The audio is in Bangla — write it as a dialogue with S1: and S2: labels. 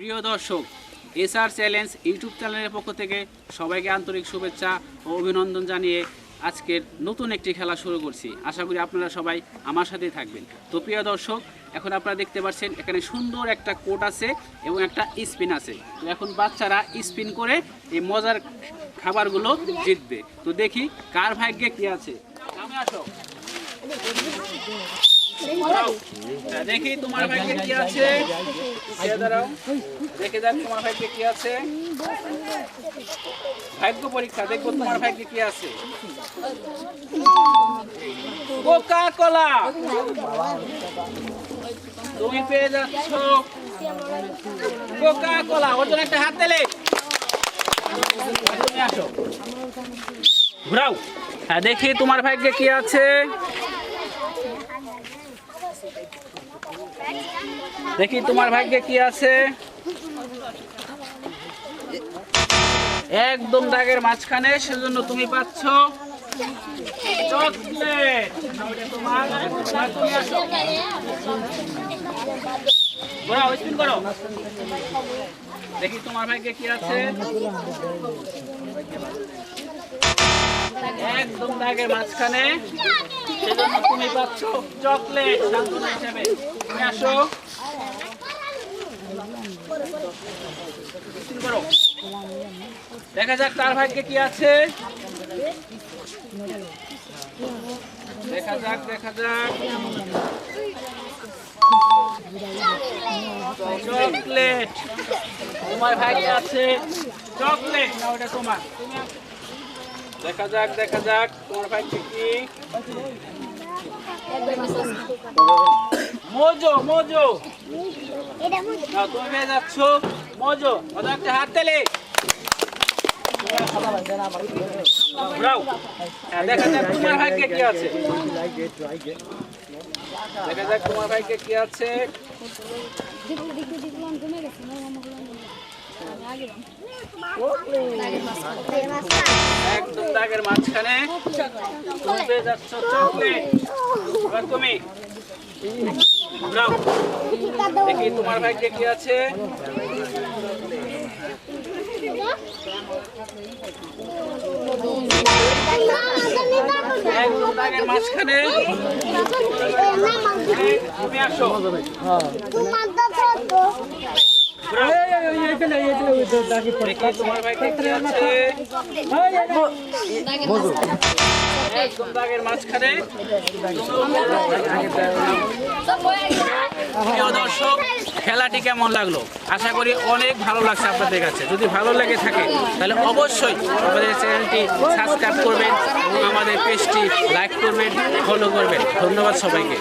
S1: প্রিয় দর্শক, এসআর চ্যালেঞ্জ ইউটিউব চ্যানেলের পক্ষ থেকে সবাইকে আন্তরিক শুভেচ্ছা ও অভিনন্দন জানিয়ে আজকের নতুন একটি খেলা শুরু করছি। আশা করি আপনারা সবাই আমার সাথেই থাকবেন। তো প্রিয় দর্শক, এখন আপনারা দেখতে পাচ্ছেন এখানে সুন্দর একটা কোট আছে এবং একটা স্পিন আছে। তো এখন বাচ্চারা স্পিন করে এই মজার খাবারগুলো জিতবে। তো দেখি কার ভাগ্যে কি আছে। সামনে আসো, দেখি তোমার ভাগ্যে কি আছে। দাঁড়াও, দেখে দেখ তোমার ভাগ্যে কি আছে। ভাগ্য পরীক্ষা, দেখবো তোমার ভাগ্যে কি আছে। কোকা কোলা তুমি পেয়ে যাচ্ছ। কোকা কোলা, ওর জন্য একটা হাত দিলে। তুমি আসো, ঘুরাও। হ্যাঁ, দেখি তোমার ভাগ্যে কি আছে। দেখি তোমার ভাগ্যে কি আছে। একদম দাগের মাঝখানে, সেজন্য তুমি পাচ্ছ চকলেট। তুমি আসো, ঘোরাও, স্পিন করো। দেখি তোমার ভাগ্যে কি আছে। একদম দাগের মাঝখানে, সেজন্য তুমি পাচ্ছ চকলেট সান্ত্বনা হিসেবে। তুমি আসো, দেখা যাক তার ভাগ্যে কি আছে। দেখা যাক, দেখা যাক। চকলেট তোমার ভাগ্যে আছে। চকলেট না, ওটা তোমার। দেখা যাক, দেখা যাক তোমার ভাগ্যে কি। মোজো, মোজো তুমি পেয়ে যাচ্ছ মোজো। একটা হাত তেলে। দেখা যাক তোমার ভাগ্যে কি আছে। দেখা যাক তোমার ভাগ্যে কি আছে। একদম দাগের মাঝখানে, তুমি পেয়ে যাচ্ছ চকলেট। এবার তুমি দেখি তোমার ভাগ্যে কি আছে। একদম দাগের মাঝখানে, তুমি আসো। তোমার ভাগ্যে কি আছে। একদম দাগের মাঝখানে। প্রিয় দর্শক, খেলাটি কেমন লাগলো? আশা করি অনেক ভালো লাগছে আপনাদের কাছে। যদি ভালো লেগে থাকে তাহলে অবশ্যই আমাদের চ্যানেলটি সাবস্ক্রাইব করবেন এবং আমাদের পেজটি লাইক করবেন, ফলো করবেন। ধন্যবাদ সবাইকে।